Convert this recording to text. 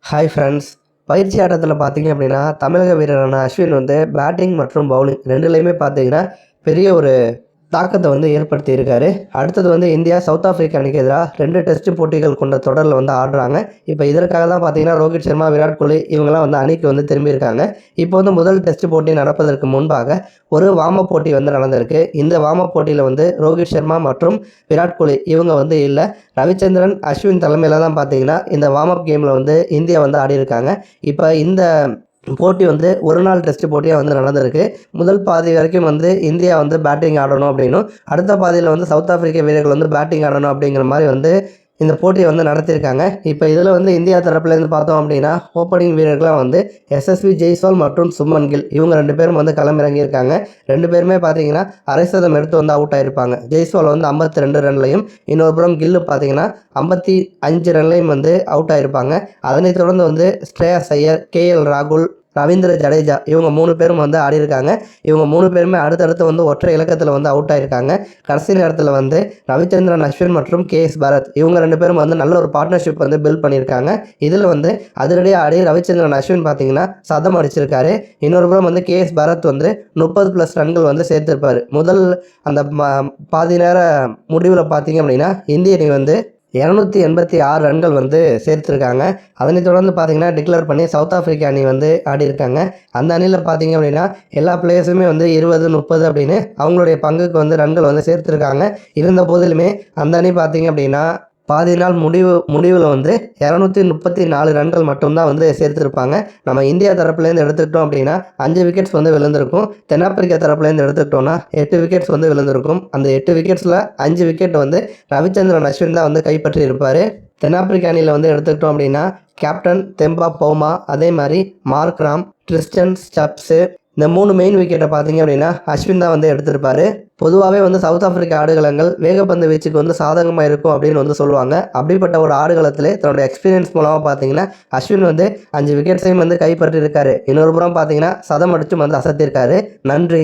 Hi friends. பயிற்சி ஆட்டத்தில் பார்த்தீங்க அப்படின்னா தமிழக வீரரான அஸ்வின் வந்து பேட்டிங் மற்றும் பவுலிங் ரெண்டுலேயுமே பார்த்தீங்கன்னா பெரிய ஒரு தாக்கத்தை வந்து ஏற்படுத்தியிருக்காரு. அடுத்தது வந்து இந்தியா சவுத் ஆஃப்ரிக்கா அணிக்கு எதிராக 2 டெஸ்ட் போட்டிகள் கொண்ட தொடரில் வந்து ஆடுறாங்க. இப்போ இதற்காக தான் பார்த்தீங்கன்னா ரோஹித் சர்மா, விராட் கோலி இவங்கெல்லாம் வந்து அணிக்கு வந்து திரும்பியிருக்காங்க. இப்போ வந்து முதல் டெஸ்ட் போட்டி நடப்பதற்கு முன்பாக ஒரு வார்ம் அப் போட்டி வந்து நடந்திருக்கு. இந்த வார்ம் அப் போட்டியில் வந்து ரோஹித் சர்மா மற்றும் விராட் கோலி இவங்க வந்து இல்லை. ரவிச்சந்திரன், அஸ்வின் தலைமையில் தான் பார்த்தீங்கன்னா இந்த வார்ம் அப் கேமில் வந்து இந்தியா வந்து ஆடியிருக்காங்க. இப்போ இந்த போட்டி வந்து ஒரு நாள் டெஸ்ட் போட்டியாக வந்து நடந்திருக்கு. முதல் பாதி வரைக்கும் வந்து இந்தியா வந்து பேட்டிங் ஆடணும் அப்படின்னும், அடுத்த பாதியில் வந்து சவுத் ஆஃப்ரிக்க வீரர்கள் வந்து பேட்டிங் ஆடணும் அப்படிங்கிற மாதிரி வந்து இந்த போட்டியை வந்து நடத்தியிருக்காங்க. இப்போ இதில் வந்து இந்தியா தரப்புலேருந்து பார்த்தோம் அப்படின்னா ஓப்பனிங் வீரர்களாக வந்து எஸ்எஸ்வி ஜெய்ஸ்வால் மற்றும் சுமன் கில் இவங்க 2 பேரும் வந்து களமிறங்கியிருக்காங்க. 2 பேருமே பார்த்தீங்கன்னா அரை சதம் எடுத்து வந்து அவுட் ஆகிருப்பாங்க. ஜெய்ஸ்வால் வந்து 52 ரன்லையும், இன்னொரு புறம் கில்லு பார்த்தீங்கன்னா 55 ரன்லையும் வந்து அவுட் ஆகிருப்பாங்க. அதனைத் தொடர்ந்து வந்து ஸ்ரேயாஸ் ஐயர், கேஎல் ராகுல், ரவீந்திர ஜடேஜா இவங்க 3 பேரும் வந்து ஆடியிருக்காங்க. இவங்க 3 பேருமே அடுத்தடுத்து வந்து ஒற்றை இலக்கத்தில் வந்து அவுட் ஆகிருக்காங்க. கடைசி நேரத்தில் வந்து ரவிச்சந்திரன் அஸ்வின் மற்றும் கேஎஸ் பாரத் இவங்க 2 பேரும் வந்து நல்ல ஒரு பார்ட்னர்ஷிப் வந்து பில்ட் பண்ணியிருக்காங்க. இதில் வந்து அதிரடியாக ஆடி ரவிச்சந்திரன் அஸ்வின் பார்த்தீங்கன்னா சதம் அடிச்சிருக்காரு. இன்னொரு புறம் வந்து கேஎஸ் பாரத் வந்து 30+ ரன்கள் வந்து சேர்த்திருப்பார். முதல் அந்த பாதி நேர முடிவில் பார்த்தீங்க அப்படின்னா இந்திய அணி வந்து 286 ரன்கள் வந்து சேர்த்துருக்காங்க. அதனை தொடர்ந்து பார்த்தீங்கன்னா டிக்ளேர் பண்ணி சவுத் ஆஃப்ரிக்கா அணி வந்து ஆடியிருக்காங்க. அந்த அணியில் பார்த்தீங்க அப்படின்னா எல்லா பிளேயர்ஸுமே வந்து 20, 30 அப்படின்னு அவங்களுடைய பங்குக்கு வந்து ரன்கள் வந்து சேர்த்துருக்காங்க. இருந்த போதிலுமே அந்த அணி பார்த்தீங்க அப்படின்னா பாதி நாள் முடிவில் வந்து 234 ரன்கள் மட்டும்தான் வந்து சேர்த்துருப்பாங்க. நம்ம இந்தியா தரப்புலேருந்து எடுத்துக்கிட்டோம் அப்படின்னா 5 விக்கெட்ஸ் வந்து விழுந்திருக்கும். தென்னாப்பிரிக்கா தரப்புலேருந்து எடுத்துக்கிட்டோம்னா 8 விக்கெட்ஸ் வந்து விழுந்திருக்கும். அந்த 8 விக்கெட்ஸில் 5 விக்கெட் வந்து ரவிச்சந்திரன் அஸ்வின் தான் வந்து கைப்பற்றி இருப்பார். தென்னாப்பிரிக்கா அணியில் வந்து எடுத்துக்கிட்டோம் அப்படின்னா கேப்டன் தெம்பா பவுமா, அதே மாதிரி மார்க்ராம், ட்ரிஸ்டன் ஸ்டப்ஸு இந்த 3 மெயின் விக்கெட்டை பார்த்தீங்க அப்படின்னா அஸ்வின் தான் வந்து எடுத்திருப்பார். பொதுவாகவே வந்து சவுத் ஆஃப்ரிக்கா ஆடுகளங்கள் வேகப்பந்து வீச்சுக்கு வந்து சாதகமாக இருக்கும் அப்படின்னு வந்து சொல்லுவாங்க. அப்படிப்பட்ட ஒரு ஆடுகளத்திலே தன்னோட எக்ஸ்பீரியன்ஸ் மூலமாக பார்த்தீங்கன்னா அஸ்வின் வந்து 5 விக்கெட்ஸையும் வந்து கைப்பற்றியிருக்காரு. இன்னொரு புறம் பார்த்தீங்கன்னா சதம் அடிச்சும் வந்து அசத்தியிருக்காரு. நன்றி.